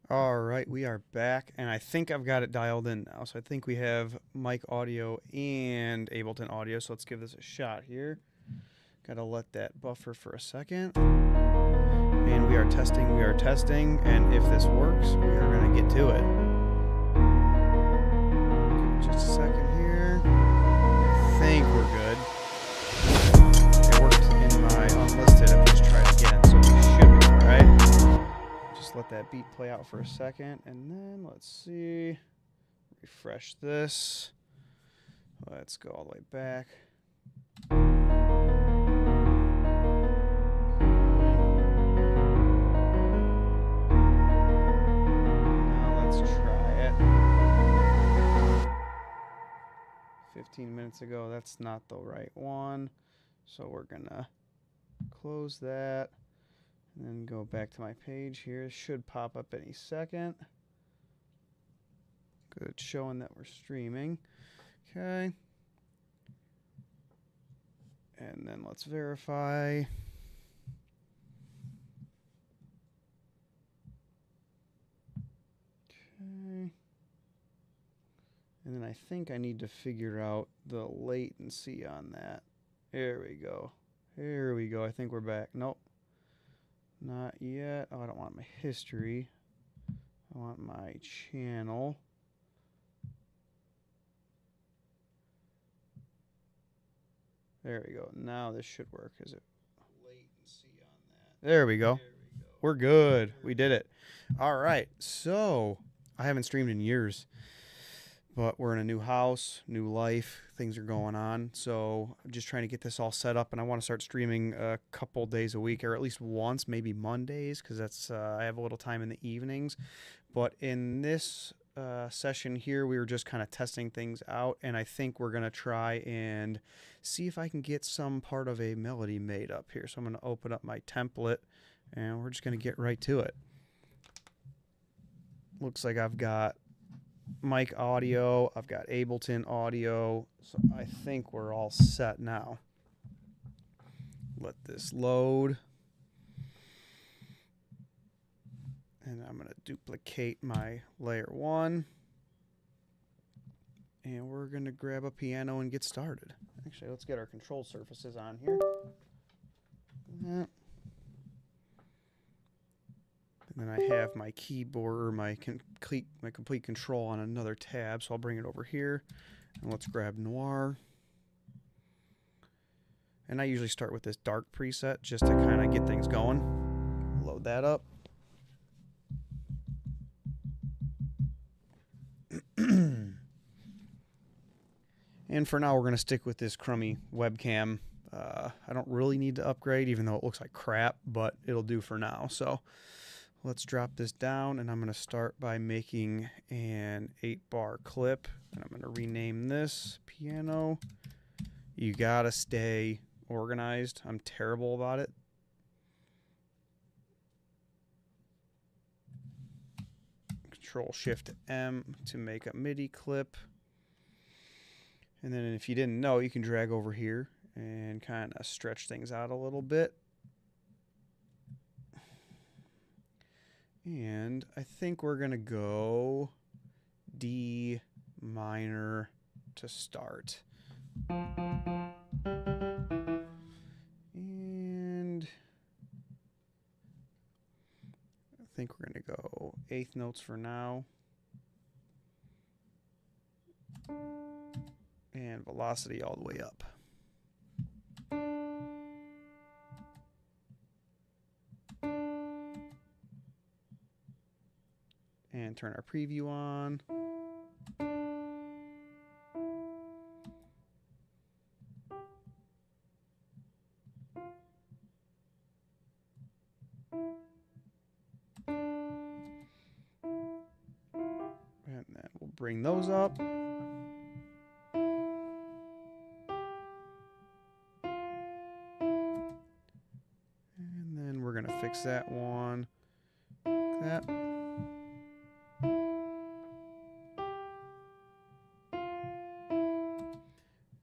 All right, we are back, and I think I've got it dialed in now. So I think we have mic audio and Ableton audio. So let's give this a shot here. Gotta let that buffer for a second. And we are testing, and if this works, we are gonna get to it. Give it just a second here. I think we're good. It worked in my unlisted. I've just tried again, so we should be alright. Just let that beat play out for a second, and then let's see. Refresh this. Let's go all the way back. Now let's try it. 15 minutes ago, that's not the right one. So we're gonna close that. And then go back to my page here. It should pop up any second. Good, showing that we're streaming. Okay. And then let's verify. Okay. And then I think I need to figure out the latency on that. There we go. Here we go. I think we're back. Nope. Not yet. Oh, I don't want my history. I want my channel. There we go. Now this should work. Is it latency on that? There we go. We're good. We did it. All right. So I haven't streamed in years, but we're in a new house, new life. Things are going on. So I'm just trying to get this all set up, and I want to start streaming a couple days a week, or at least once, maybe Mondays, because that's I have a little time in the evenings. But in this session here, we were just kind of testing things out, and I think we're going to try and see if I can get some part of a melody made up here. So I'm going to open up my template, and we're just going to get right to it. Looks like I've got mic audio, I've got Ableton audio, so I think we're all set now. Let this load. And I'm going to duplicate my layer 1. And we're going to grab a piano and get started. Actually, let's get our control surfaces on here. And then I have my keyboard, or my complete control on another tab, so I'll bring it over here. And let's grab Noir. And I usually start with this dark preset just to kind of get things going. Load that up. And for now, we're going to stick with this crummy webcam. I don't really need to upgrade, even though it looks like crap, but it'll do for now. So let's drop this down, and I'm going to start by making an 8-bar clip, and I'm going to rename this piano. You got to stay organized. I'm terrible about it. Control-Shift-M to make a MIDI clip. And then if you didn't know, you can drag over here and kind of stretch things out a little bit. And I think we're going to go D minor to start. And I think we're going to go 8th notes for now. And velocity all the way up. And turn our preview on. And then we'll bring those up. And then we're going to fix that one. Like that.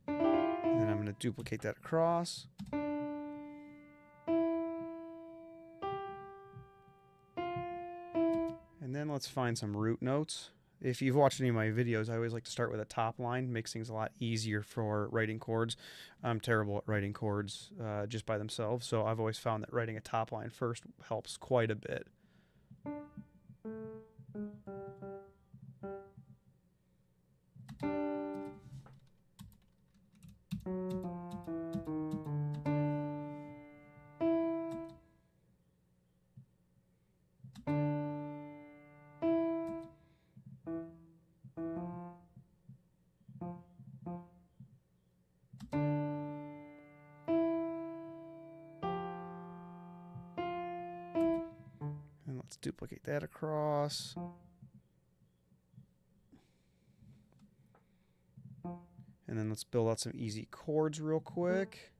And then I'm going to duplicate that across. And then then let's find some root notes. If you've watched any of my videos, I always like to start with a top line. Makes things a lot easier for writing chords. I'm terrible at writing chords just by themselves, so I've always found that writing a top line first helps quite a bit. And let's duplicate that across. And then let's build out some easy chords real quick.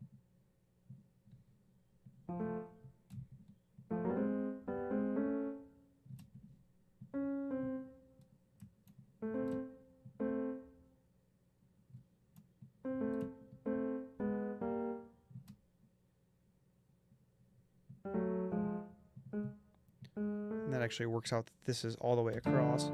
And that actually works out that this is all the way across.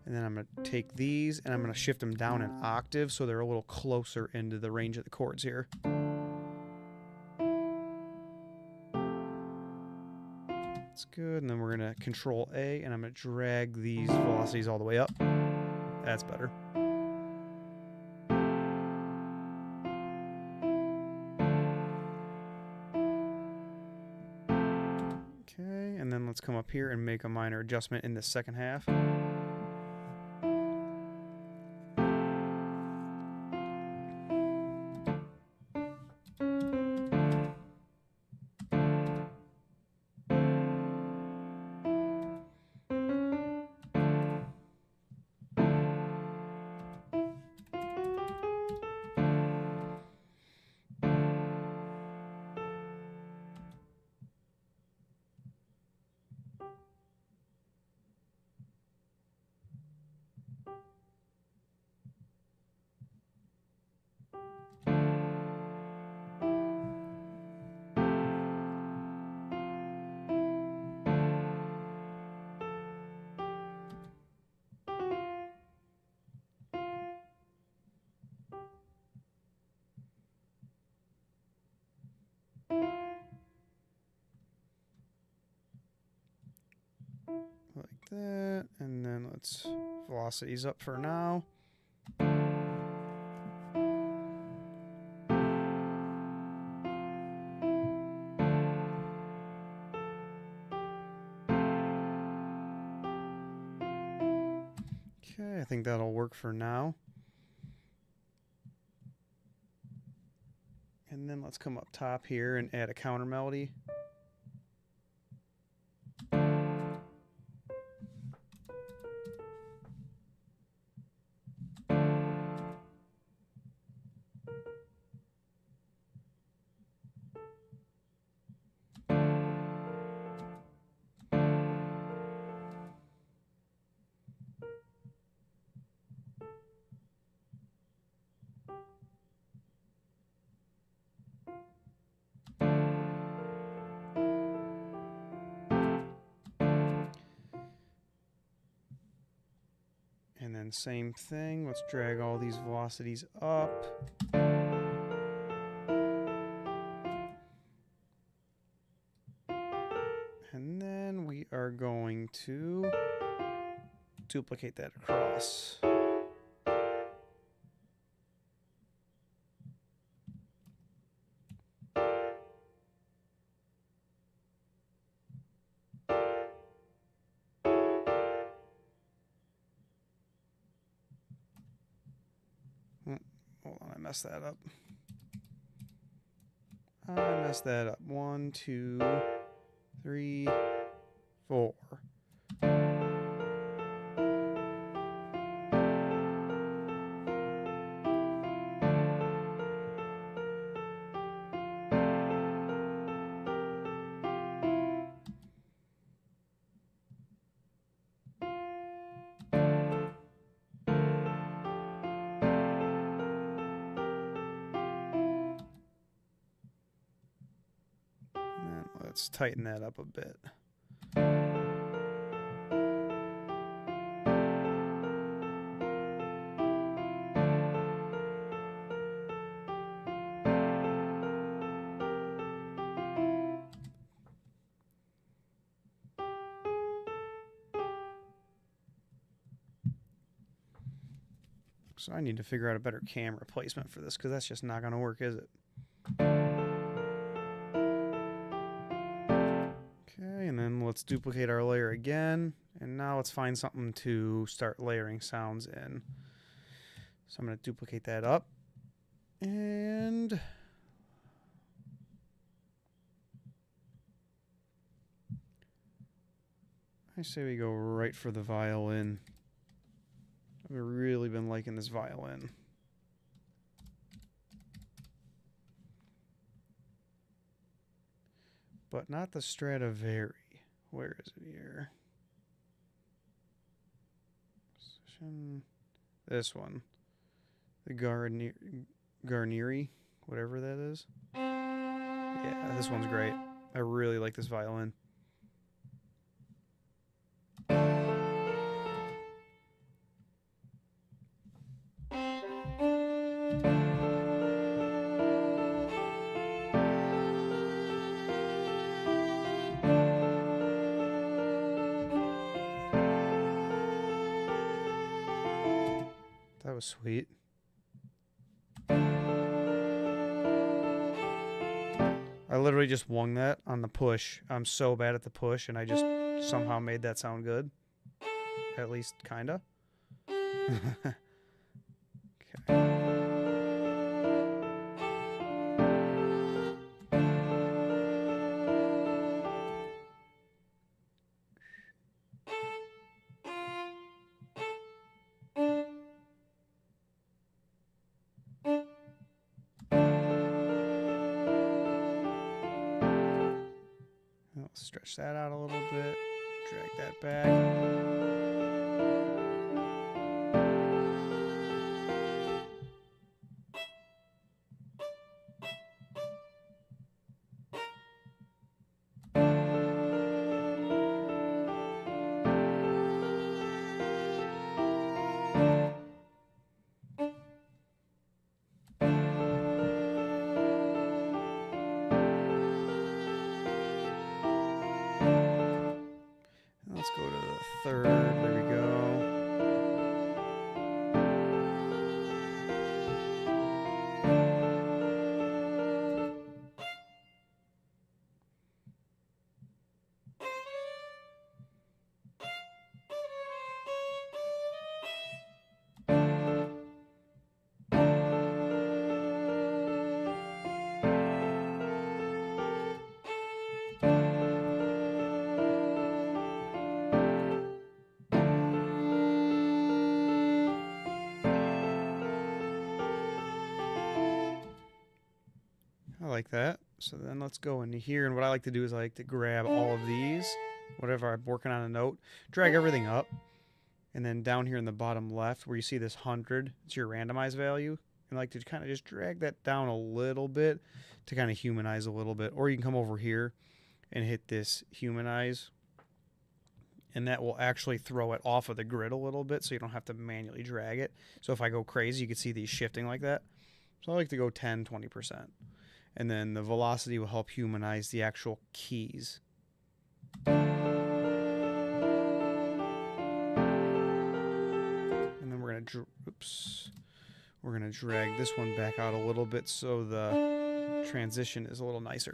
And then I'm going to take these and I'm going to shift them down an octave so they're a little closer into the range of the chords here. That's good. And then we're going to Control A and I'm going to drag these velocities all the way up. That's better. Okay, and then let's come up here and make a minor adjustment in the second half. Like that, and then let's velocities up for now. Okay, I think that'll work for now. And then let's come up top here and add a counter melody. And then same thing, let's drag all these velocities up. And then we are going to duplicate that across. Hold on, I messed that up. I messed that up. 1, 2, 3, 4. Let's tighten that up a bit. So I need to figure out a better camera placement for this because that's just not going to work, is it? Okay, and then let's duplicate our layer again. And now let's find something to start layering sounds in. So I'm going to duplicate that up. And I say we go right for the violin. I've really been liking this violin. But not the Stradivari. Where is it here? This one. The Garnieri, whatever that is. Yeah, this one's great. I really like this violin. That was sweet. I literally just wung that on the push. I'm so bad at the push, and I just somehow made that sound good. At least, kinda. Okay. I'll stretch that out a little bit, drag that back. Let's go to the third. There we go. I like that. So then let's go into here, and what I like to do is I like to grab all of these, whatever I'm working on a note, drag everything up, and then down here in the bottom left where you see this 100, it's your randomized value, and I like to kind of just drag that down a little bit to kind of humanize a little bit. Or you can come over here and hit this humanize, and that will actually throw it off of the grid a little bit so you don't have to manually drag it. So if I go crazy, you can see these shifting like that. So I like to go 10, 20%. And then the velocity will help humanize the actual keys. And then we're gonna drag this one back out a little bit so the transition is a little nicer.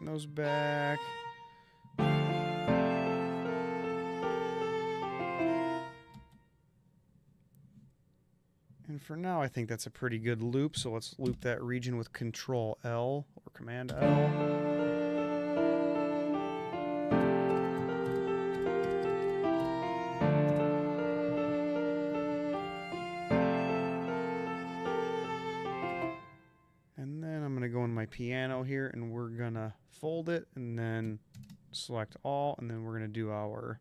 bring those back. And for now, I think that's a pretty good loop. So let's loop that region with Control L or Command L. Piano here, and we're gonna fold it and then select all, and then we're gonna do our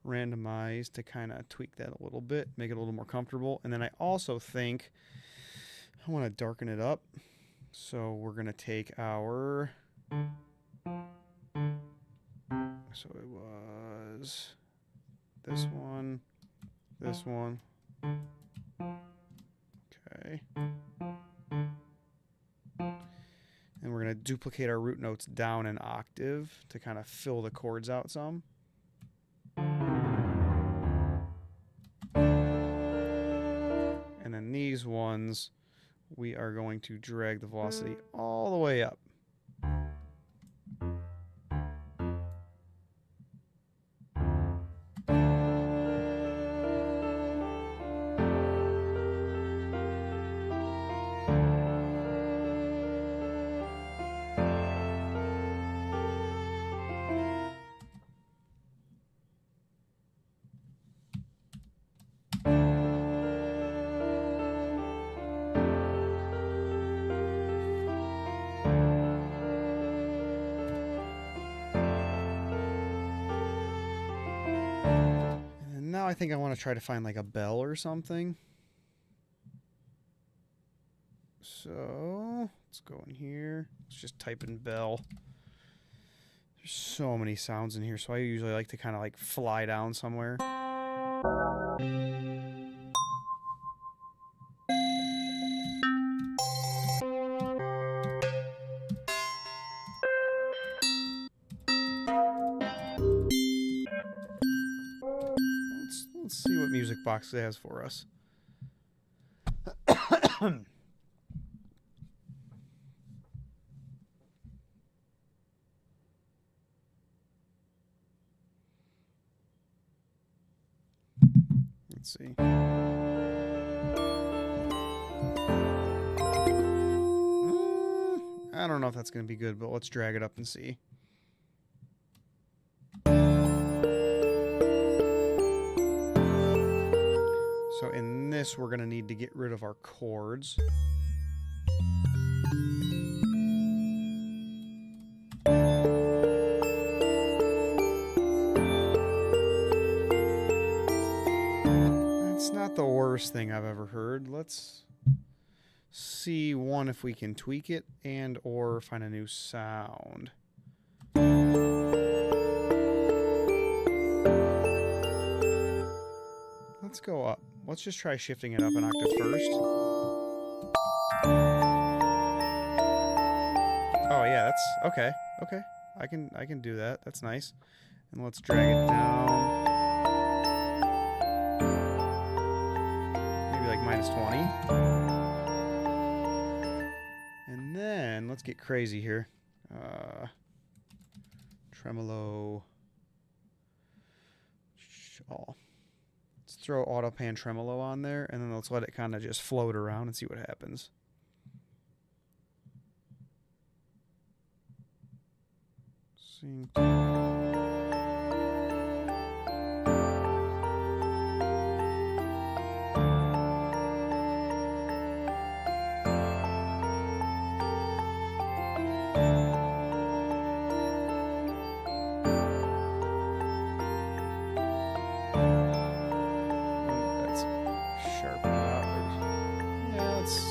randomize to kind of tweak that a little bit, make it a little more comfortable. And then I also think I want to darken it up, so we're gonna take our, so it was this one, okay. And we're going to duplicate our root notes down an octave to kind of fill the chords out some. And then these ones, we are going to drag the velocity all the way up. Now I think I want to try to find like a bell or something. So let's go in here. Let's just type in bell. There's so many sounds in here, so I usually like to kind of like fly down somewhere. Let's see what Music Box has for us. Let's see. I don't know if that's going to be good, but let's drag it up and see. So in this, we're going to need to get rid of our chords. It's not the worst thing I've ever heard. Let's see if we can tweak it and or find a new sound. Let's go up. Let's just try shifting it up an octave first. Oh yeah, that's okay. Okay, I can do that. That's nice. And let's drag it down. Maybe like -20. And then let's get crazy here. Tremolo. All. Let's throw auto pan tremolo on there, and then let's let it kind of just float around and see what happens. Sync.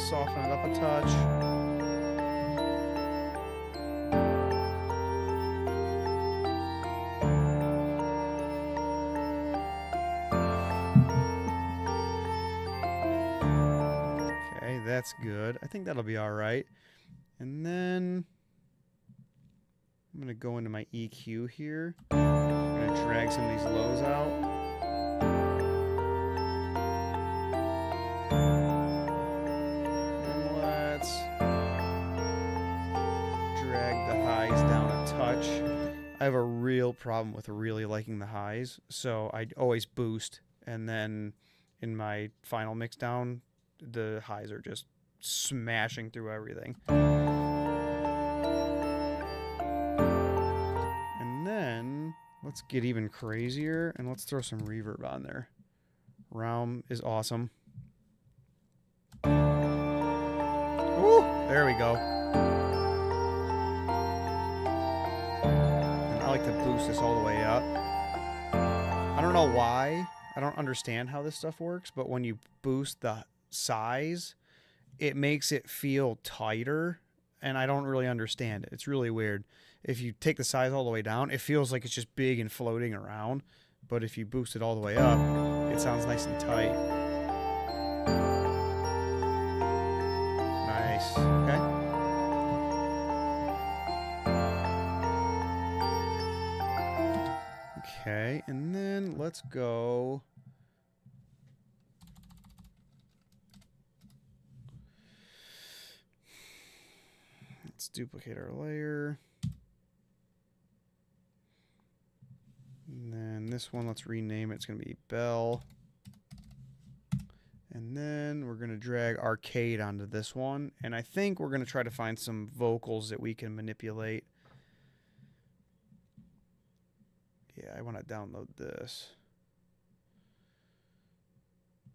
Soften it up a touch. Okay, that's good. I think that'll be all right. And then I'm going to go into my EQ here. I'm going to drag some of these lows out. Drag the highs down I have a real problem with really liking the highs, so I always boost, and then in my final mix down, the highs are just smashing through everything. And then let's get even crazier, and let's throw some reverb on there. Realm is awesome. Woo! There we go. And I like to boost this all the way up. I don't know why. I don't understand how this stuff works, but when you boost the size, it makes it feel tighter, and I don't really understand it. It's really weird. If you take the size all the way down, it feels like it's just big and floating around, but if you boost it all the way up, it sounds nice and tight. Nice. Okay. Okay, and then let's go. Let's duplicate our layer. And then this one, let's rename it. It's going to be Bell. And then we're going to drag Arcade onto this one. And I think we're going to try to find some vocals that we can manipulate. Yeah, I want to download this.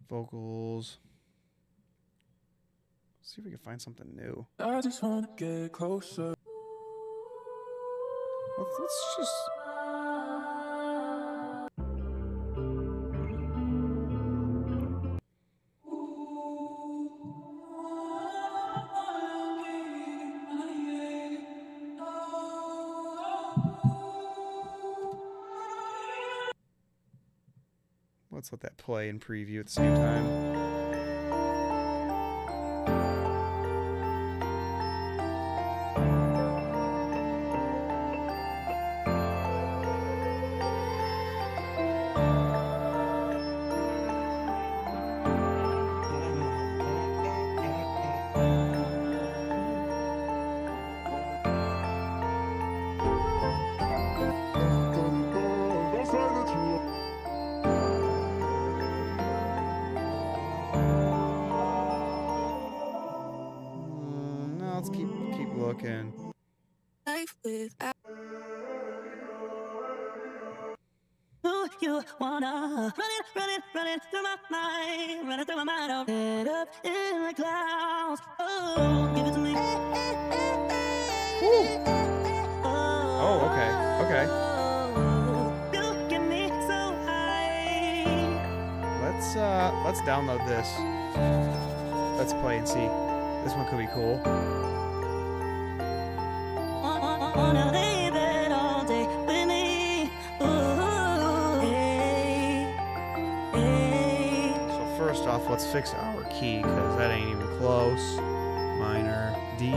Vocals. See if we can find something new. I just want to get closer. Let's just... Let's let that play and preview at the same time. Let's keep looking. Life without who you wanna running through my mind, running through my mind. I'll head up in the clouds. Oh, give it to me. Oh, okay, okay. You get me so high. Let's download this. Let's play and see. This one could be cool. Wanna leave it all day with me. Ooh, hey, hey. So first off, let's fix our key, because that ain't even close. Minor D.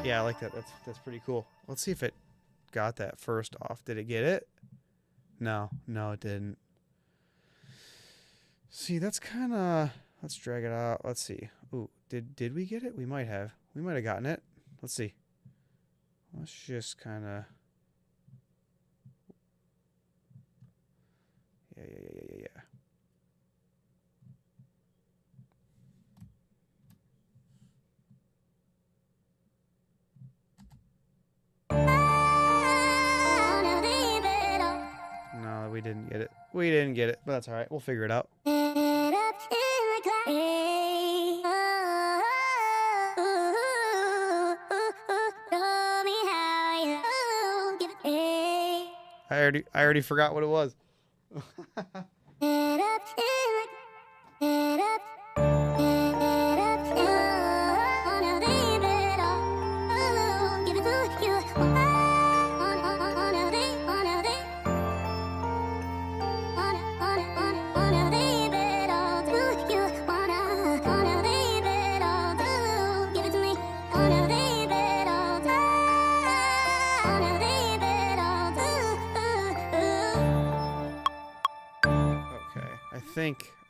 Yeah, I like that. That's pretty cool. Let's see if it got that first off. Did it get it? No, it didn't. See, that's kind of... Let's drag it out. Let's see. Ooh, did we get it? We might have. We might have gotten it. Let's see. Let's just kind of... Yeah. No, we didn't get it. We didn't get it, but that's all right. We'll figure it out. I already forgot what it was.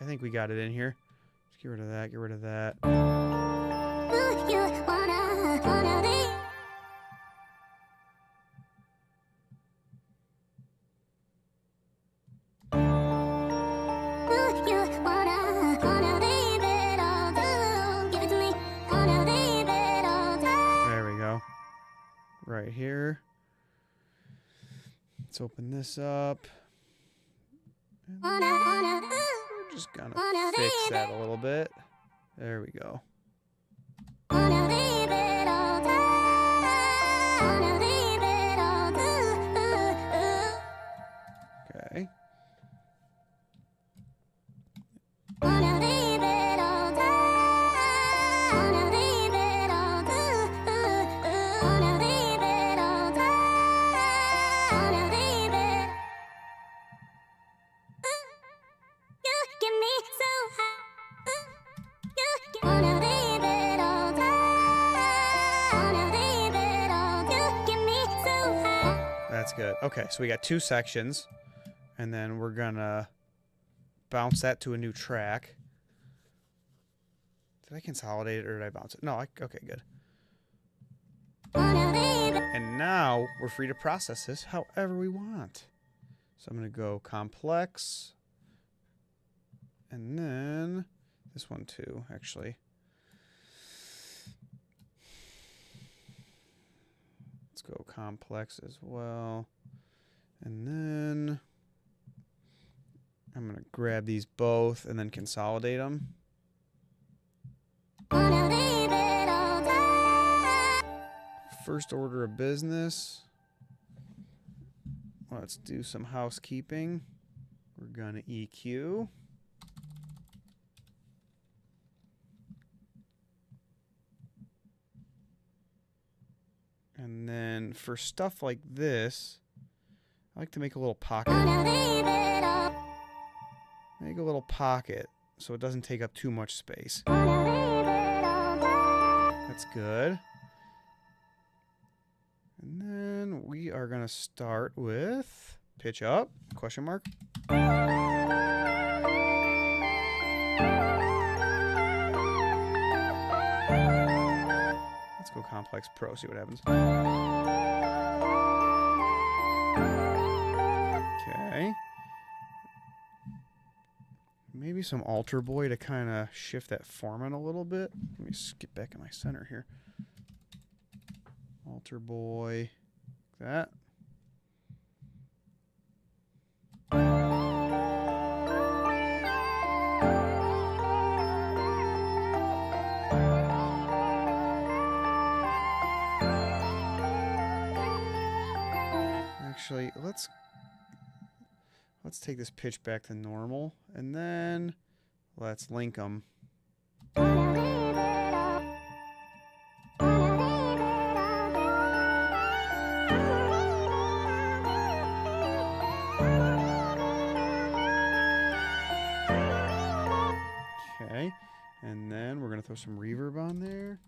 I think we got it in here. Just get rid of that, get rid of that. There we go. Right here. Let's open this up. We're just gonna fix that a little bit. There we go. Okay. That's good. Okay, so we got 2 sections, and then we're gonna bounce that to a new track. Did I consolidate it or did I bounce it? No, okay, good. And now we're free to process this however we want. So I'm gonna go complex, and then this one too, actually. Let's go complex as well. And then I'm going to grab these both and then consolidate them. First order of business. Let's do some housekeeping. We're going to EQ. And then for stuff like this, I like to make a little pocket. Make a little pocket so it doesn't take up too much space. That's good. And then we are going to start with pitch up, question mark. Let's go complex pro, see what happens. Okay. Maybe some alter boy to kind of shift that form in a little bit. Let me get back in my center here. Alter boy, like that. Actually, let's take this pitch back to normal, and then let's link them. Okay, and then we're going to throw some reverb on there.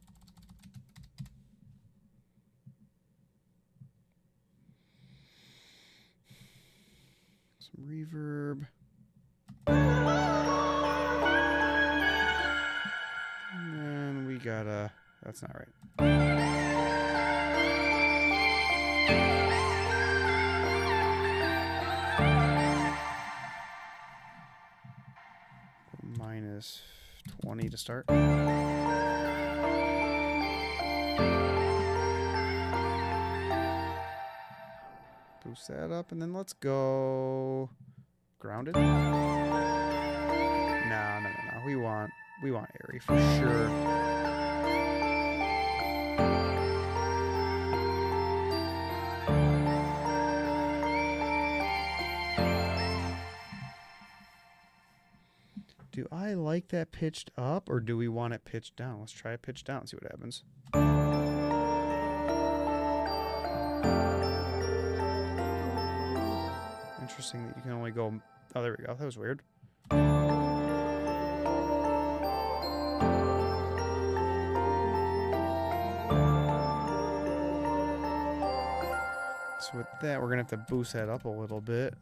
Some reverb. And then we gotta, that's not right. Minus 20 to start. Boost that up, and then let's go grounded. No. We want airy for sure. do I like that pitched up or do we want it pitched down? Let's try it pitched down and see what happens. Interesting that you can only go... Oh, there we go. That was weird. So with that, we're going to have to boost that up a little bit.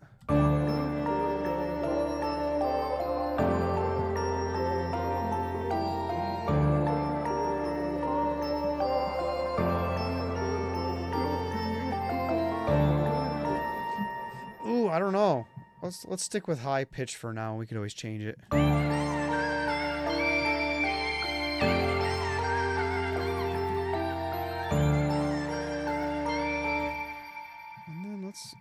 Ooh, I don't know. Let's stick with high pitch for now. We could always change it.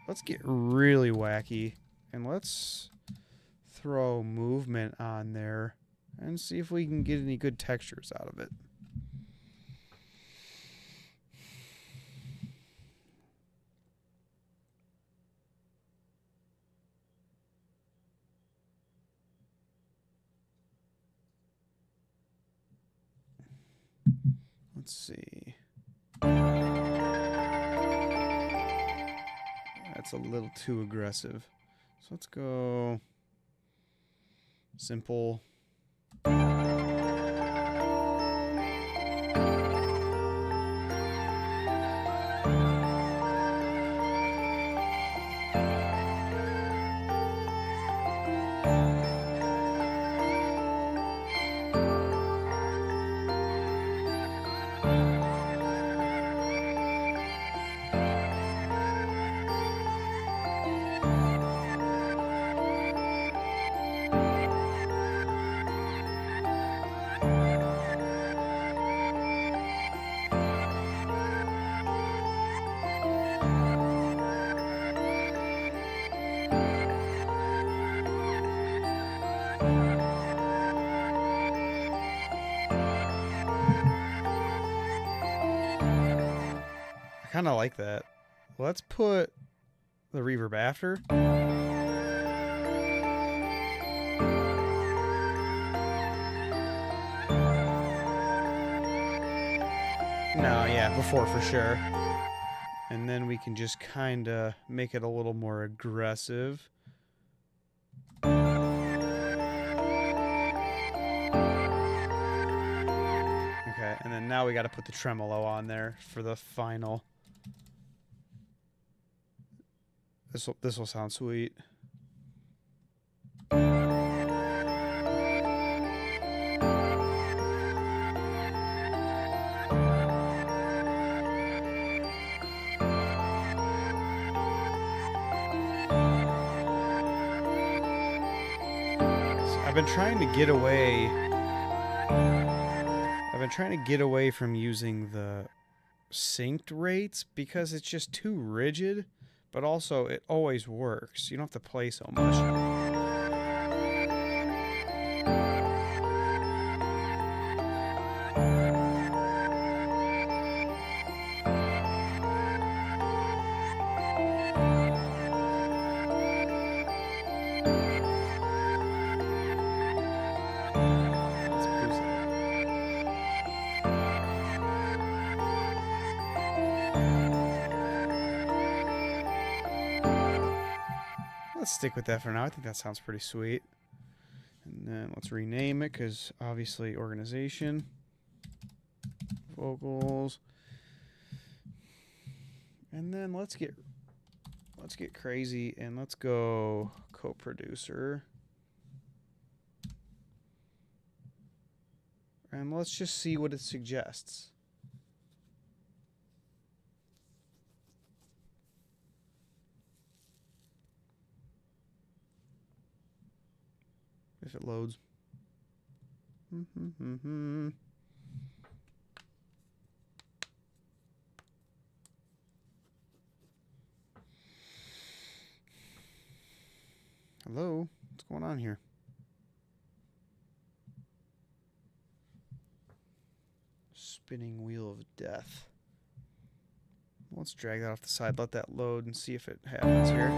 Let's get really wacky and let's throw movement on there and see if we can get any good textures out of it. Let's see. That's a little too aggressive. So let's go simple. I kind of like that. Let's put the reverb after. No, yeah, before for sure. And then we can just kind of make it a little more aggressive. Okay, and then now we got to put the tremolo on there for the final. This will sound sweet. I've been trying to get away from using the synced rates because it's just too rigid, but also it always works. You don't have to play so much. Let's stick with that for now. I think that sounds pretty sweet. And then let's rename it because obviously organization, vocals, and then let's get crazy and let's go co-producer. And let's just see what it suggests. If it loads. Hello? What's going on here? Spinning wheel of death. Let's drag that off the side, let that load, and see if it happens here.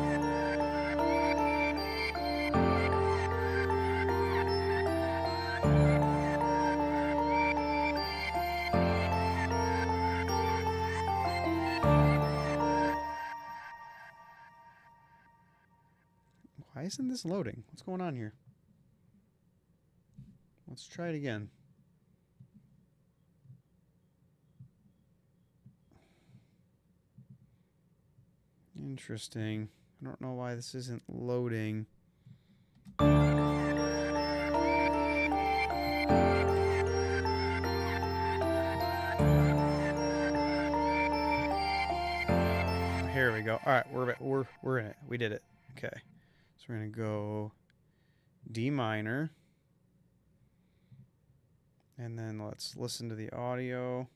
Why isn't this loading? What's going on here? Let's try it again. Interesting. I don't know why this isn't loading. Here we go. All right, we're in it. We did it. Okay. So we're going to go D minor. And then let's listen to the audio.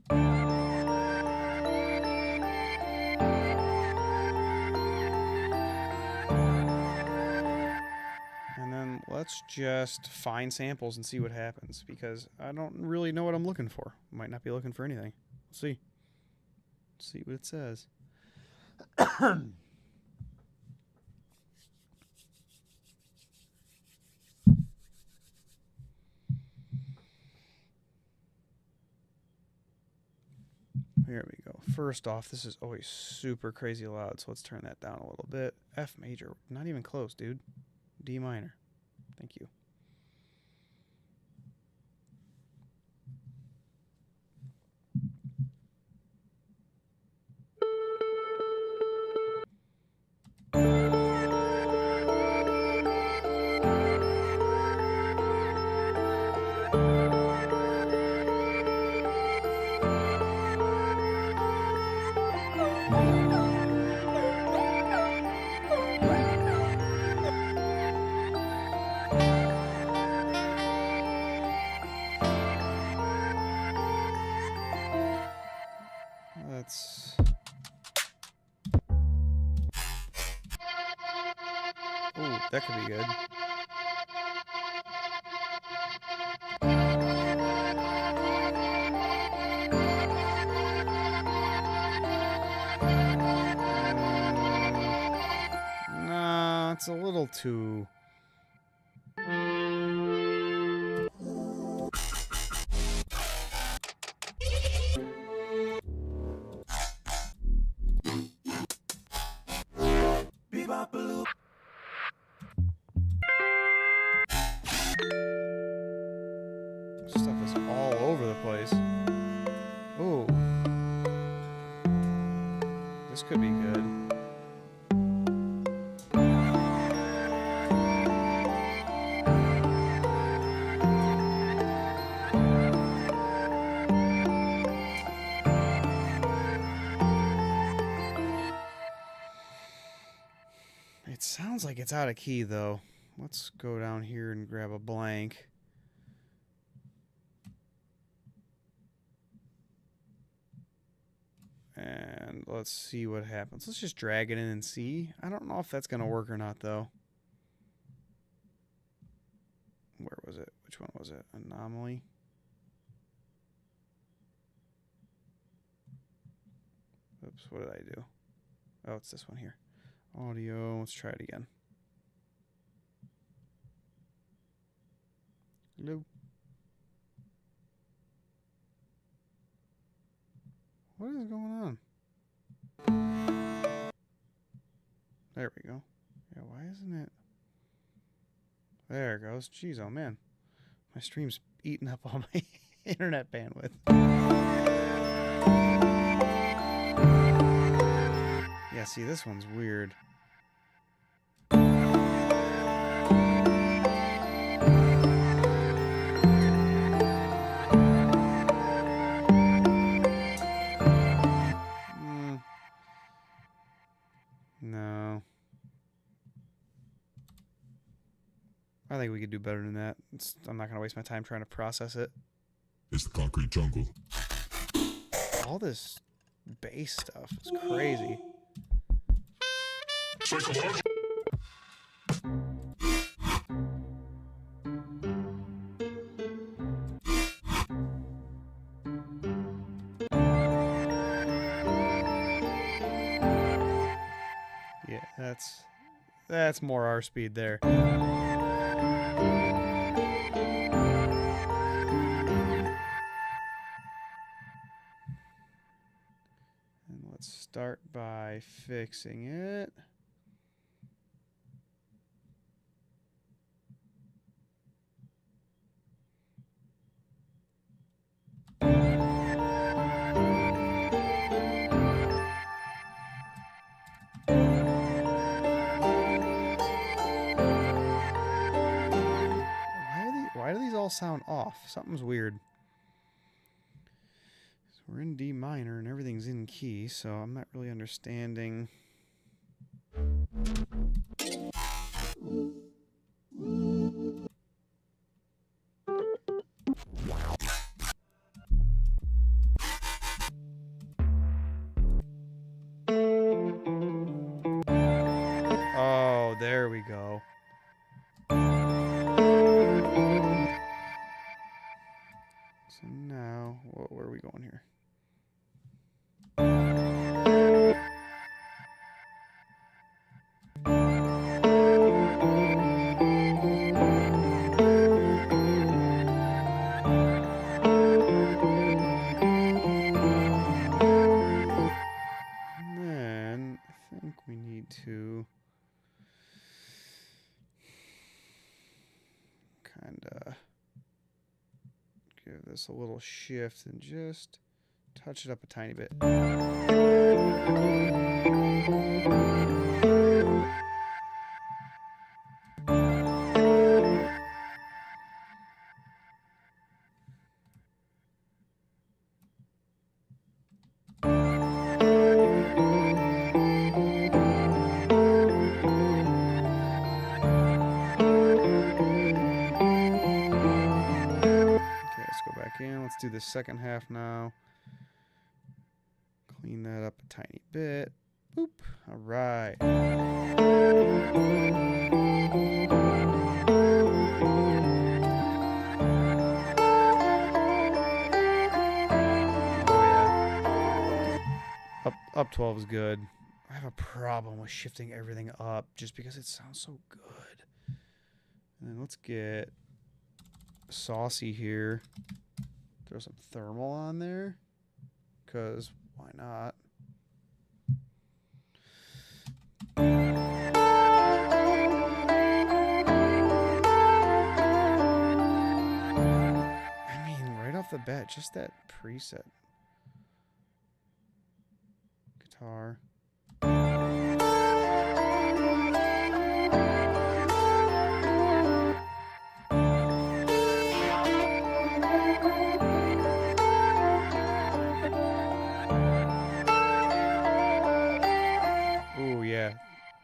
And then let's just find samples and see what happens, because I don't really know what I'm looking for. Might not be looking for anything. We'll see. Let's see what it says. Here we go. First off, this is always super crazy loud, so let's turn that down a little bit. F major. Not even close, dude. D minor. Thank you. Let's... Ooh, that could be good. Nah, it's a little too... Stuff is all over the place. Ooh. This could be good. It sounds like it's out of key, though. Let's go down here and grab a blank. And let's see what happens. Let's just drag it in and see. I don't know if that's going to work or not, though. Where was it? Which one was it? Anomaly. Oops, what did I do? Oh, it's this one here. Audio. Let's try it again. Hello. What is going on? There we go. Yeah, why isn't it? There it goes. Jeez, oh man. My stream's eating up all my internet bandwidth. Yeah, see, this one's weird. No. I think we could do better than that. I'm not going to waste my time trying to process it. It's the concrete jungle. All this bass stuff is crazy. Psychological. Yeah, that's more our speed there. And let's start by fixing it. all sound off. Something's weird. So we're in D minor and everything's in key, so I'm not really understanding. Oh, there we go. So now, where are we going here? And then I think we need to kind of give this a little shift and just touch it up a tiny bit. Let's do the second half now. Clean that up a tiny bit. Boop. All right. Oh yeah. Up 12 is good. I have a problem with shifting everything up just because it sounds so good. And then let's get saucy here. Throw some thermal on there, because why not? I mean, right off the bat, just that preset. Guitar.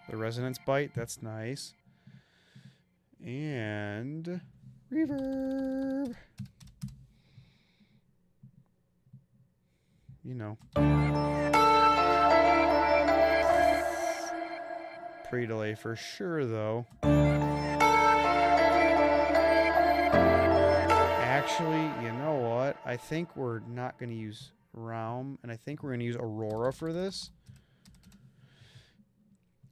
The resonance bite, that's nice. And reverb. You know. Pre-delay for sure, though. Actually, you know what? I think we're not going to use Realm, and I think we're going to use Aurora for this.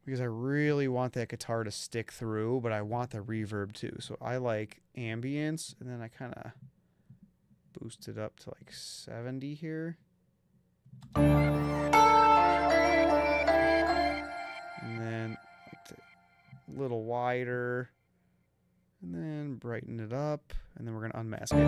Because I really want that guitar to stick through, but I want the reverb too. So I like ambience, and then I kind of boost it up to like 70 here. And then a little wider. And then brighten it up. And then we're going to unmask it.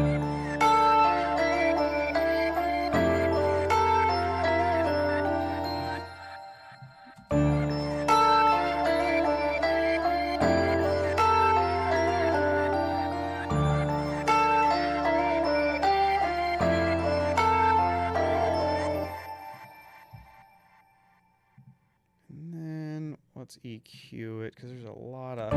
Let's EQ it, because there's a lot of...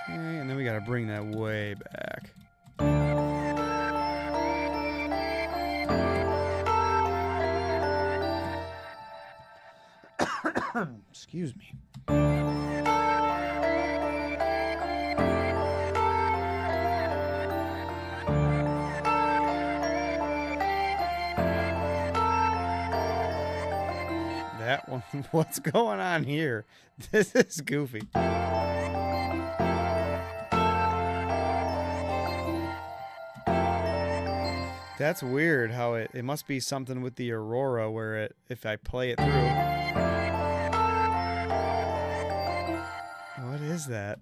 Okay, and then we got to bring that way back. Excuse me. That one, what's going on here? This is goofy. That's weird how it must be something with the Aurora where if I play it through. What is that?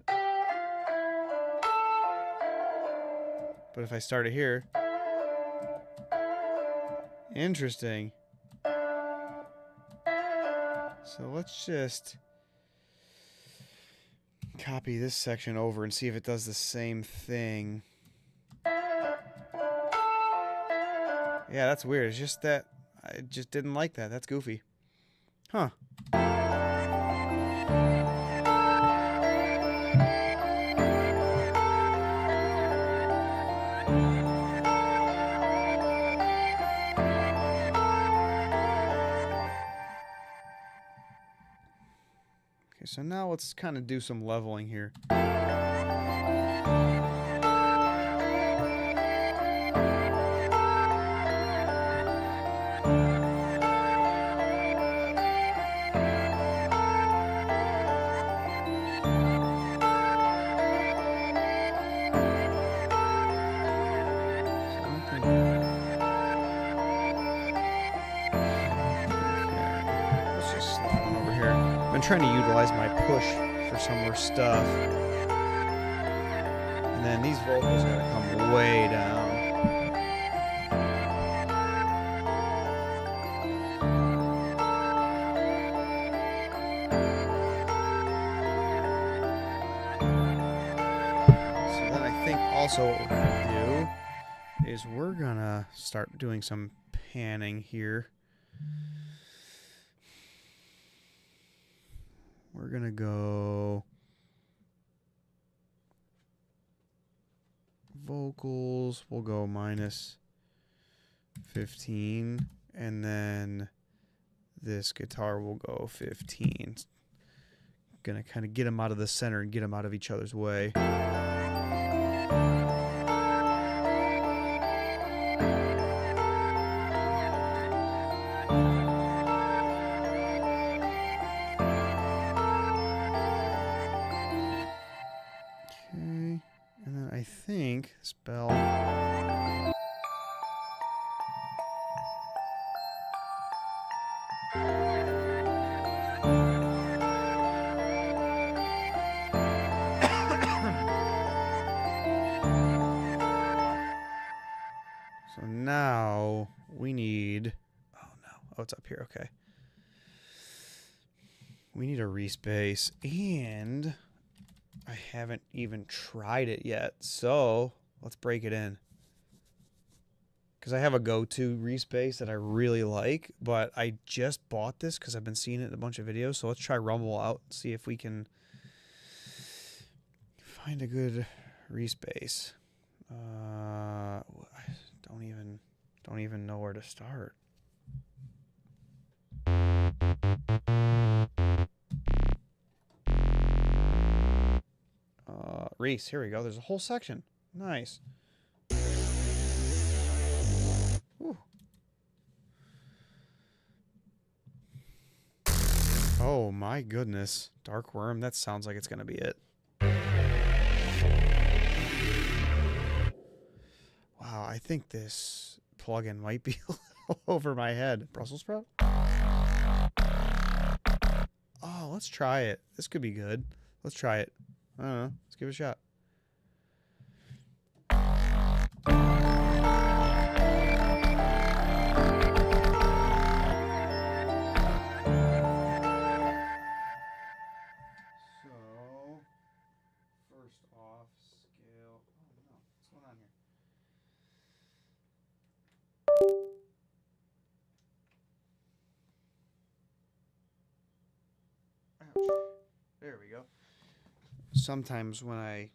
But if I start it here. So let's just copy this section over and see if it does the same thing. Yeah, that's weird. It's just that I just didn't like that. That's goofy. Huh. Okay, so now let's kind of do some leveling here. Let's just slide on over here. I've been trying to utilize my push for some more stuff. And then these vocals gotta come way down. So then I think also what we're gonna do is we're gonna start doing some panning here. We're gonna go vocals, we'll go minus 15, and then this guitar will go 15. Gonna kind of get them out of the center and get them out of each other's way. I think this bell. So now we need. Oh no! Oh, it's up here. Okay. We need a respace, and I haven't even tried it yet, so let's break it in. Because I have a go-to respace that I really like, but I just bought this because I've been seeing it in a bunch of videos, so let's try Rumble out and see if we can find a good respace. I don't even know where to start. Reese, here we go. There's a whole section. Nice. Whew. Oh my goodness. Dark Worm, that sounds like it's going to be it. Wow, I think this plugin might be a little over my head. Brussels sprout? Oh, let's try it. This could be good. Let's try it. I don't know. Let's give it a shot. So, first off, scale. Oh no, what's going on here? Ouch. There we go. Sometimes when I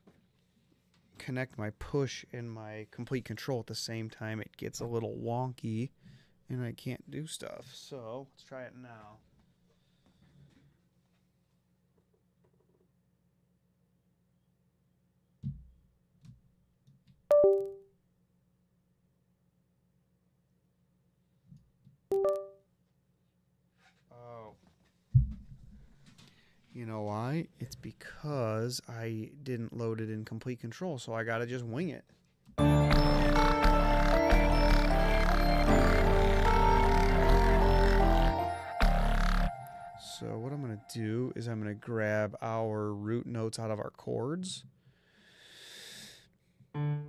connect my push and my complete control at the same time, it gets a little wonky and I can't do stuff. So let's try it now. Oh. You know why? It's because I didn't load it in complete control, so I gotta just wing it. So what I'm gonna do is I'm gonna grab our root notes out of our chords. And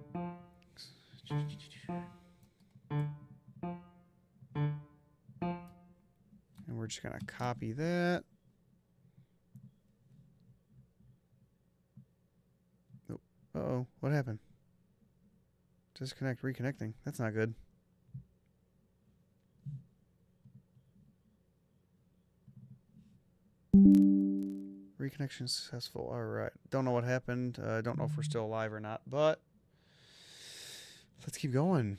we're just going to copy that. Oh, uh-oh, what happened? Disconnect, reconnecting. That's not good. Reconnection successful. All right. Don't know what happened. Don't know if we're still alive or not, but let's keep going.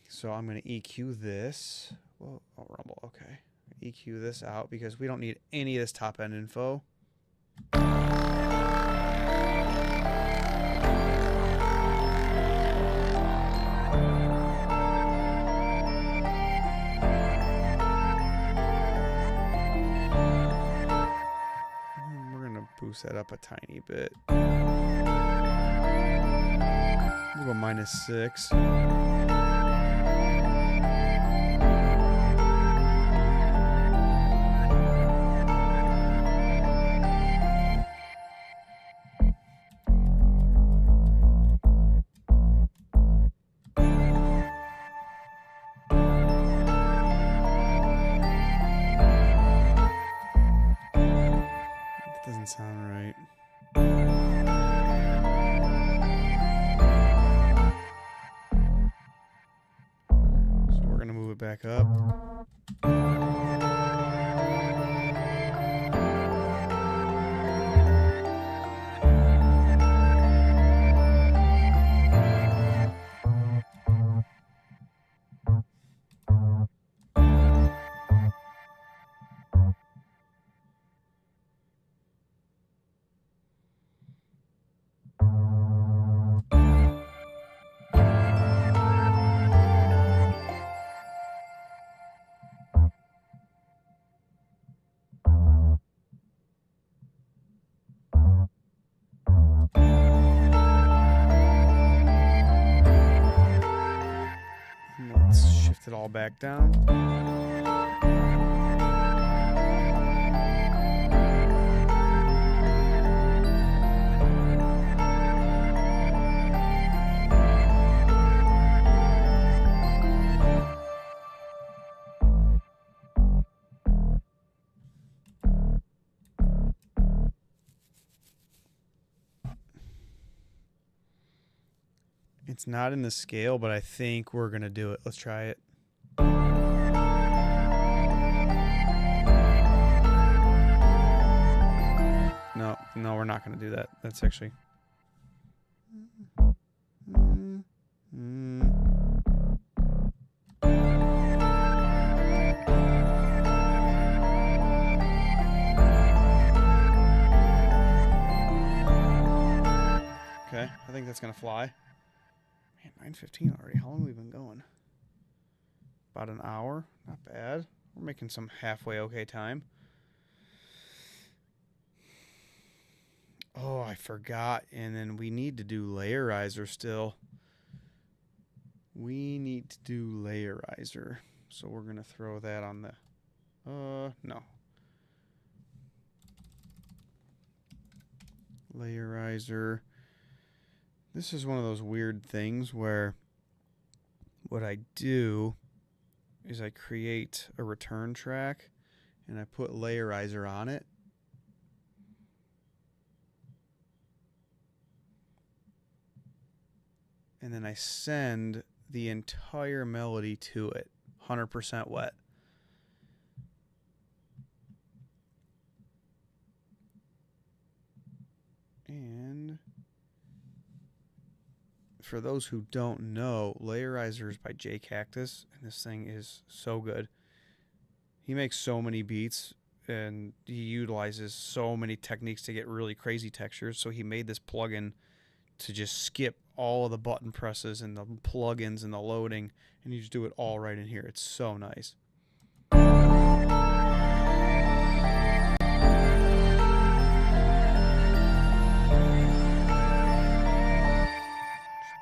So I'm going to EQ this. Whoa, oh, rumble. Okay. EQ this out because we don't need any of this top end info. Boost that up a tiny bit. We'll go -6. Doesn't sound right. So we're gonna move it back up. Let's shift it all back down. It's not in the scale, but I think we're going to do it. Let's try it. No, we're not going to do that. That's actually... Okay, I think that's going to fly. Man, 9:15 already. How long have we been going? About an hour. Not bad. We're making some halfway okay time. Oh, I forgot. And then we need to do layerizer still. We need to do layerizer. So we're going to throw that on the... no. Layerizer. This is one of those weird things where what I do is I create a return track and I put layerizer on it. And then I send the entire melody to it, 100% wet. And for those who don't know, Layerizer is by J Cactus, and this thing is so good. He makes so many beats, and he utilizes so many techniques to get really crazy textures, so he made this plugin to just skip all of the button presses and the plugins and the loading, and you just do it all right in here. It's so nice.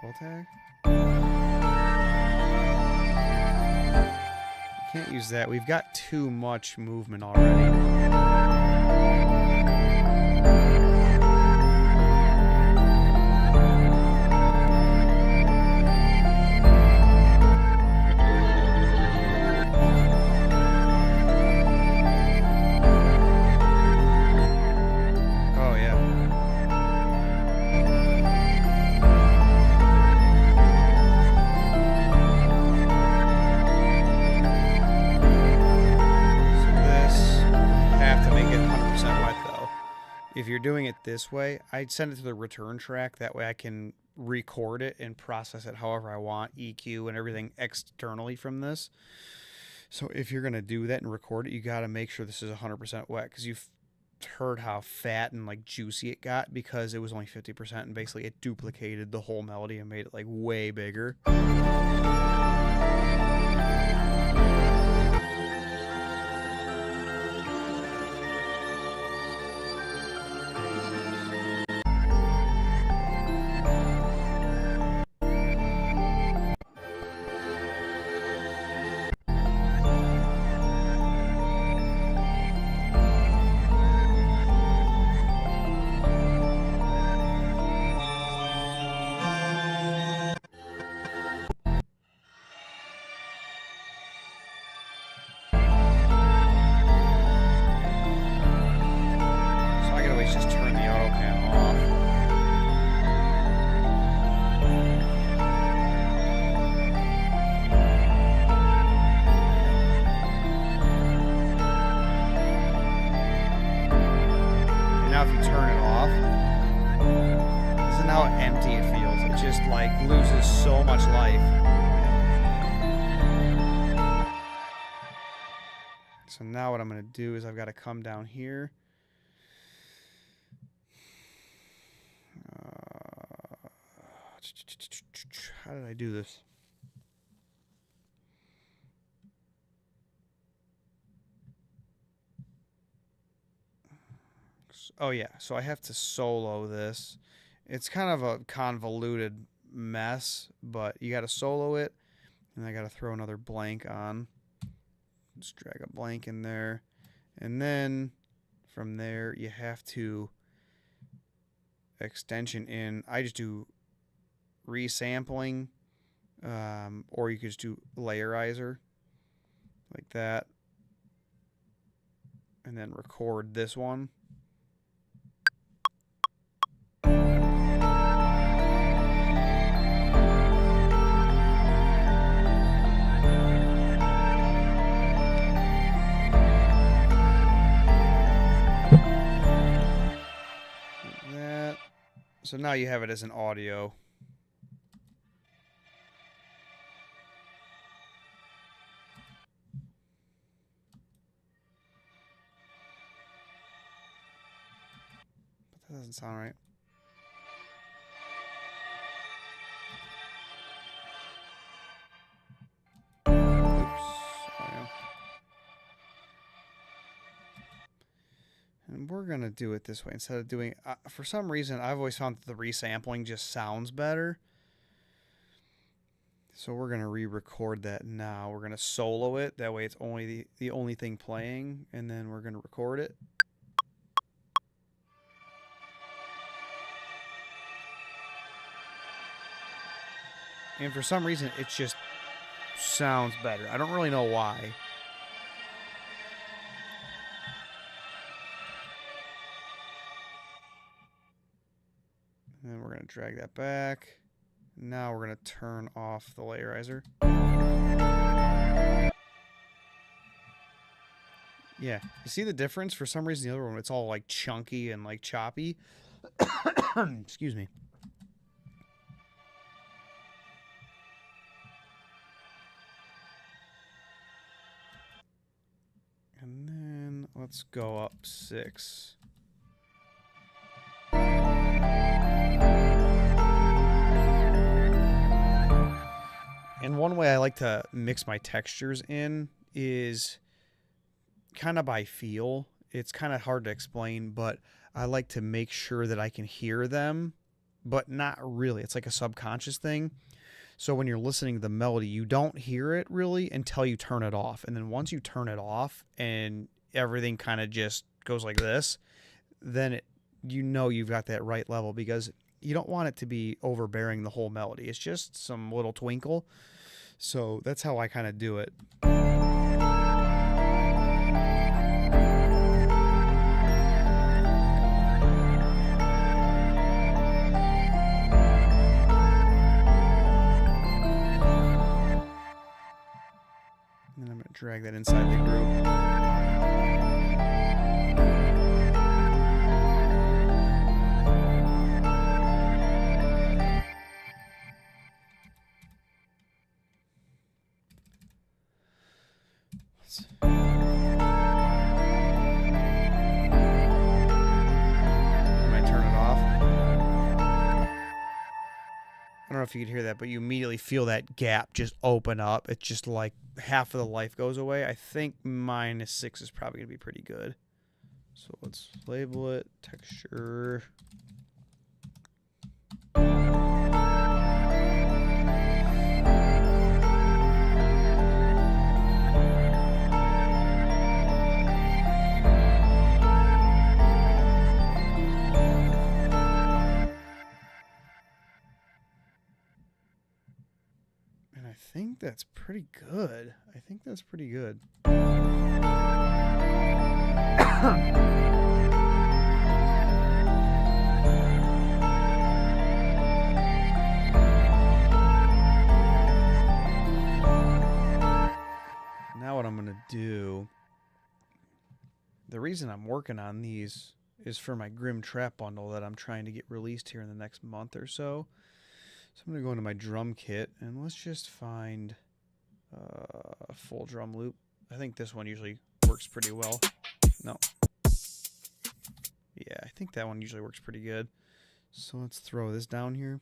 Triple tag. Can't use that. We've got too much movement already. you're doing it this way, I'd send it to the return track. That way I can record it and process it however I want, EQ and everything externally from this. So if you're going to do that and record it, you got to make sure this is 100% wet, because you've heard how fat and like juicy it got because it was only 50%, and basically it duplicated the whole melody and made it like way bigger. Just turn the auto panel off. And now if you turn it off, this is how empty it feels. It just like loses so much life. So now what I'm going to do is I've got to come down here. How did I do this? Oh yeah, so I have to solo this. It's kind of a convoluted mess, but you got to solo it, and I got to throw another blank on. Just drag a blank in there, and then from there you have to extension in. I just do resampling, or you could just do layerizer like that, and then record this one. Like that. So now you have it as an audio. That doesn't sound right. Oops. Oh, and we're going to do it this way instead of doing... for some reason, I've always found that the resampling just sounds better. So we're going to re-record that now. We're going to solo it. That way it's only the only thing playing. And then we're going to record it. And for some reason, it just sounds better. I don't really know why. And then we're going to drag that back. Now we're going to turn off the layerizer. Yeah, you see the difference? For some reason, the other one, it's all like chunky and like choppy. Excuse me. And then let's go up 6. And one way I like to mix my textures in is kind of by feel. It's kind of hard to explain, but I like to make sure that I can hear them, but not really. It's like a subconscious thing. So when you're listening to the melody, you don't hear it really until you turn it off. And then once you turn it off and everything kind of just goes like this, then you know you've got that right level, because you don't want it to be overbearing the whole melody. It's just some little twinkle. So that's how I kind of do it. And then I'm going to drag that inside the group. I don't know if you could hear that, but you immediately feel that gap just open up. It's just like half of the life goes away. I think -6 is probably going to be pretty good. So let's label it texture. I think that's pretty good. I think that's pretty good. Now what I'm going to do, the reason I'm working on these is for my Grim Trap bundle that I'm trying to get released here in the next month or so. So I'm going to go into my drum kit and let's just find a full drum loop. I think this one usually works pretty well. No. Yeah, I think that one usually works pretty good. So let's throw this down here.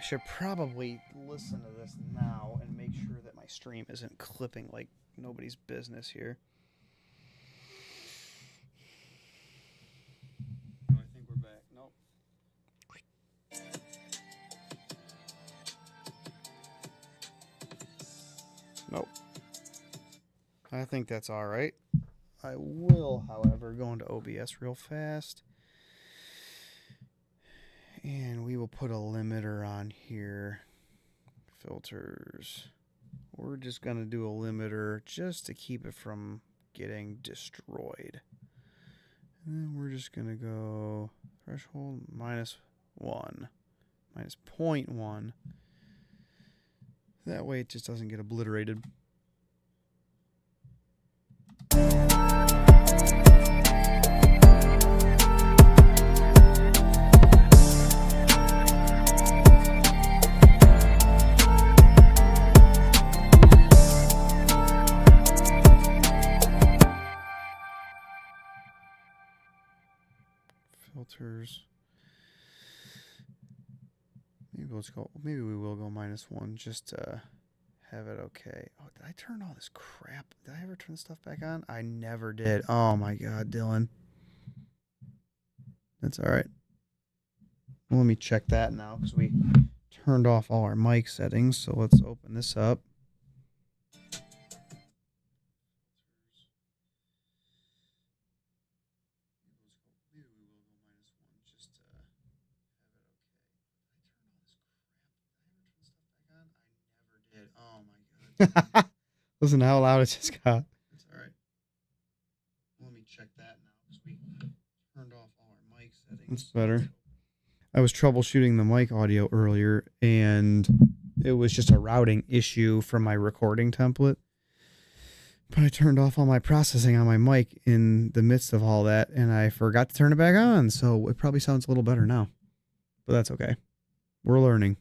Should probably listen to this now and make sure that my stream isn't clipping like nobody's business here. Oh, I think we're back. Nope. Nope. I think that's all right. I will, however, go into OBS real fast. And we will put a limiter on here. Filters. We're just going to do a limiter just to keep it from getting destroyed. And then we're just going to go threshold -1. -0.1. That way it just doesn't get obliterated. Filters. Maybe we will go -1 just to have it okay. Oh, did I turn all this crap? Did I ever turn this stuff back on? I never did. Oh my god, Dylan. That's all right. Well, let me check that now because we turned off all our mic settings. So let's open this up. Listen to how loud it just got. That's all right. Let me check that now because we turned off all our mic settings. That's better. I was troubleshooting the mic audio earlier, and it was just a routing issue from my recording template. But I turned off all my processing on my mic in the midst of all that, and I forgot to turn it back on, so it probably sounds a little better now. But that's okay. We're learning.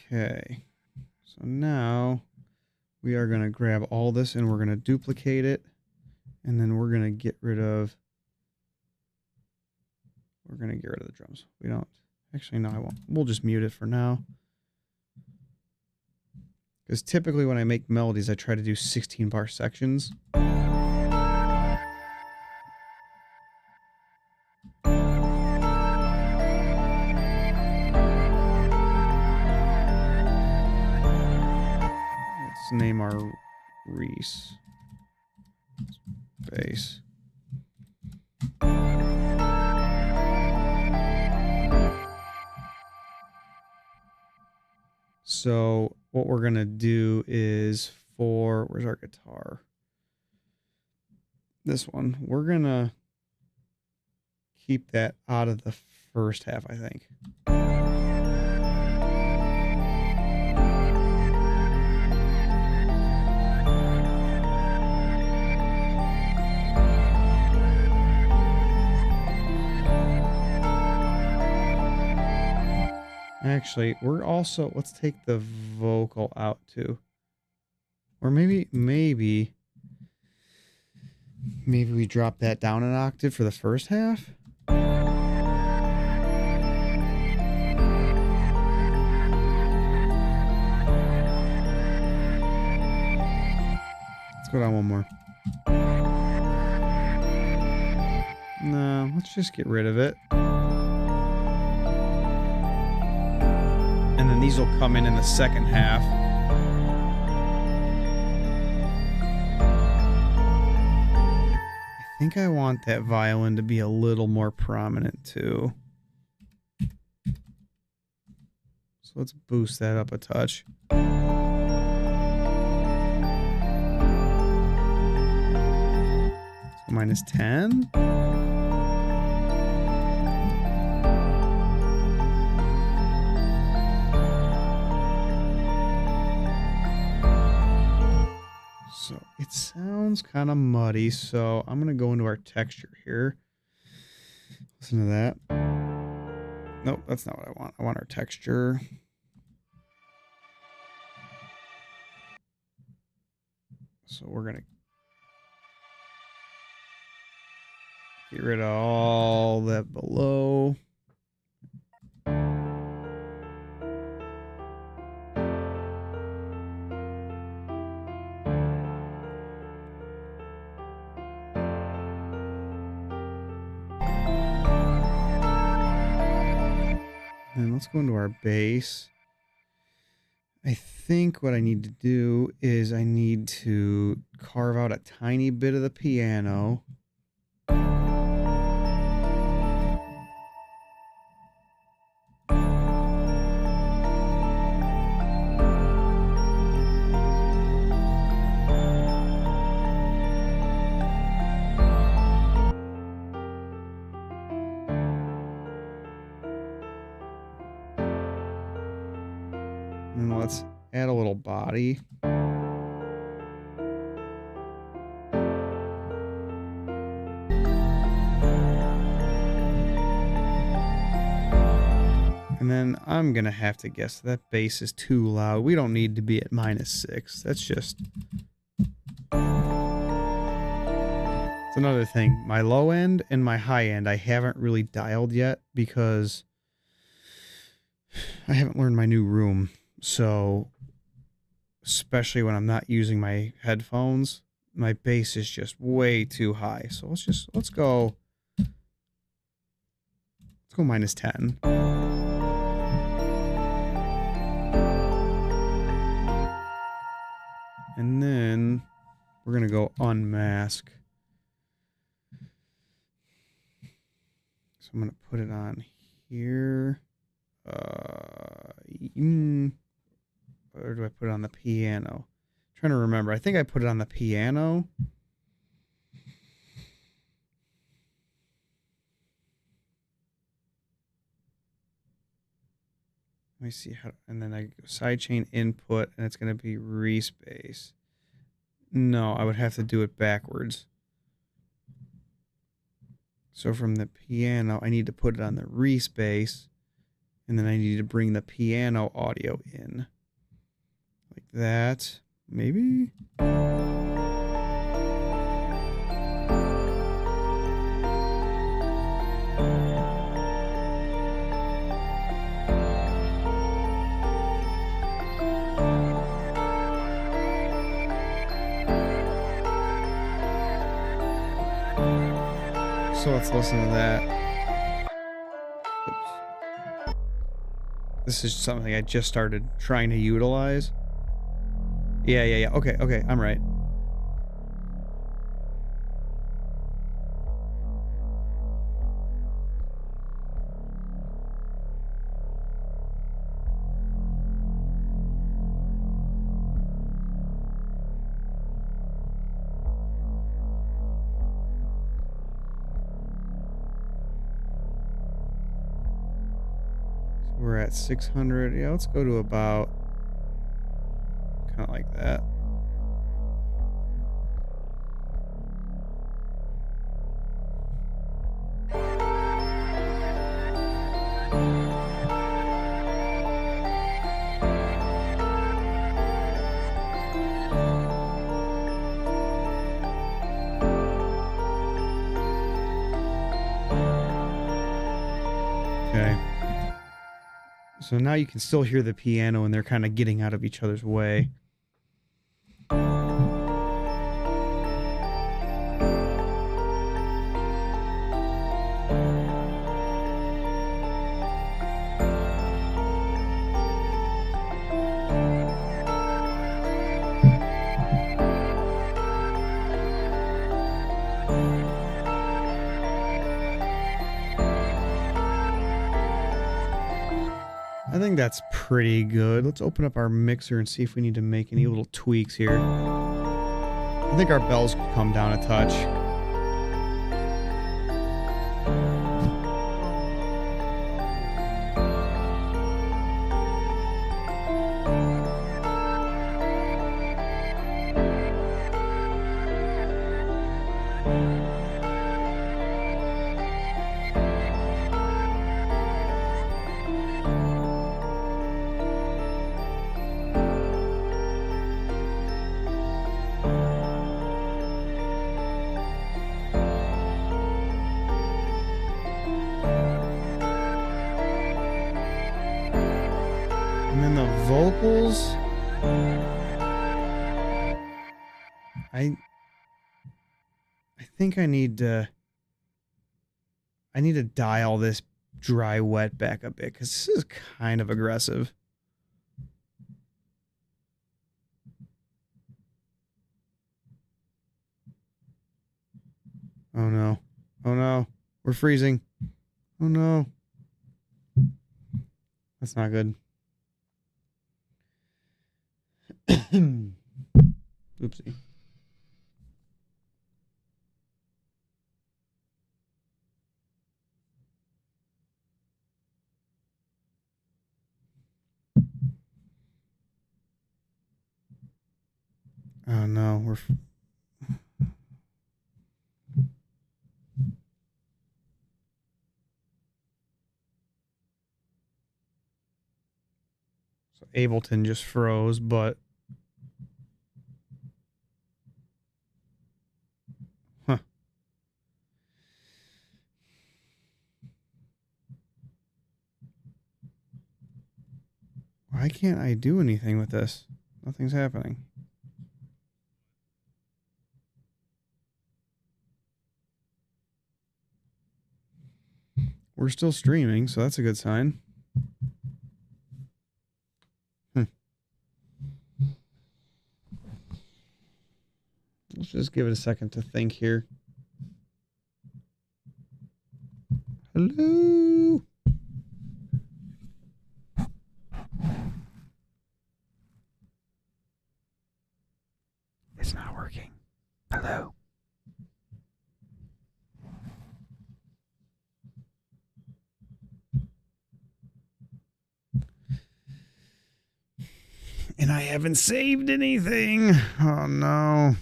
Okay, so now we are going to grab all this and we're going to duplicate it, and then we're going to get rid of the drums. We don't, actually, no, I won't. We'll just mute it for now. Because typically when I make melodies, I try to do 16-bar sections. Let's name our Reese bass. So what we're going to do is where's our guitar? This one. We're going to keep that out of the first half, I think. Actually, we're also, let's take the vocal out too. Or maybe we drop that down an octave for the first half. Let's go down one more. No, let's just get rid of it. And then these will come in the second half. I think I want that violin to be a little more prominent too. So let's boost that up a touch. So -10. So it sounds kind of muddy, so I'm going to go into our texture here. Listen to that. Nope, that's not what I want. I want our texture. So we're going to get rid of all that below. And let's go into our bass. I think what I need to do is I need to carve out a tiny bit of the piano. And let's add a little body. And then I'm going to have to guess that bass is too loud. We don't need to be at -6. That's just... It's another thing. My low end and my high end I haven't really dialed yet because I haven't learned my new room. So, especially when I'm not using my headphones, my bass is just way too high. So let's go -10. And then we're going to go unmask. So I'm going to put it on here. Or do I put it on the piano? I'm trying to remember. I think I put it on the piano. Let me see how, and then I go sidechain input, and it's going to be respace. No, I would have to do it backwards. So from the piano, I need to put it on the respace, and then I need to bring the piano audio in. Like that, maybe? So let's listen to that. Oops. This is something I just started trying to utilize. Yeah. Okay, I'm right. We're at 600. Yeah, let's go to about kind of like that. Okay. So now you can still hear the piano and they're kind of getting out of each other's way. I think that's pretty good. Let's open up our mixer and see if we need to make any little tweaks here. I think our bells could come down a touch. And then the vocals, I think I need to dial this dry wet back a bit because this is kind of aggressive. Oh no. Oh no. We're freezing. Oh no. That's not good. Oopsie. Oh no, we're so Ableton just froze, but why can't I do anything with this? Nothing's happening. We're still streaming, so that's a good sign. Let's just give it a second to think here. Hello? It's not working. Hello? And I haven't saved anything. Oh no.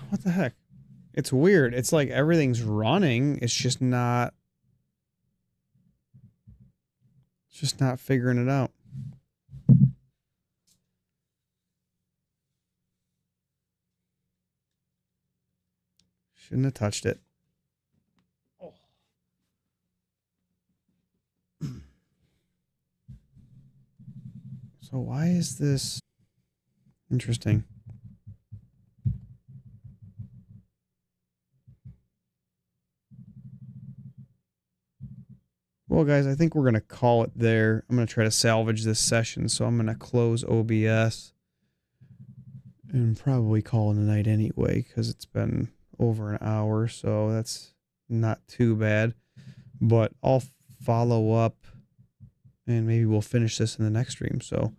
What the heck? It's weird. It's like everything's running. It's just not figuring it out. Shouldn't have touched it. Oh. So why is this interesting? Well, guys, I think we're going to call it there. I'm going to try to salvage this session, so I'm going to close OBS and probably call it a night anyway because it's been over an hour, so that's not too bad. But I'll follow up, and maybe we'll finish this in the next stream. So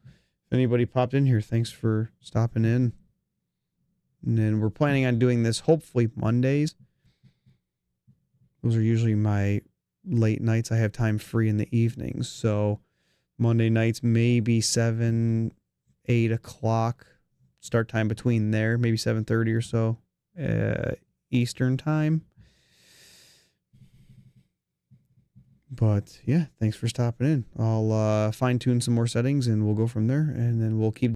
if anybody popped in here, thanks for stopping in. And then we're planning on doing this hopefully Mondays. Those are usually my late nights. I have time free in the evenings. So Monday nights, maybe 7, 8 o'clock. Start time between there, maybe 7:30 or so Eastern time. But yeah, thanks for stopping in. I'll fine tune some more settings and we'll go from there. And then we'll keep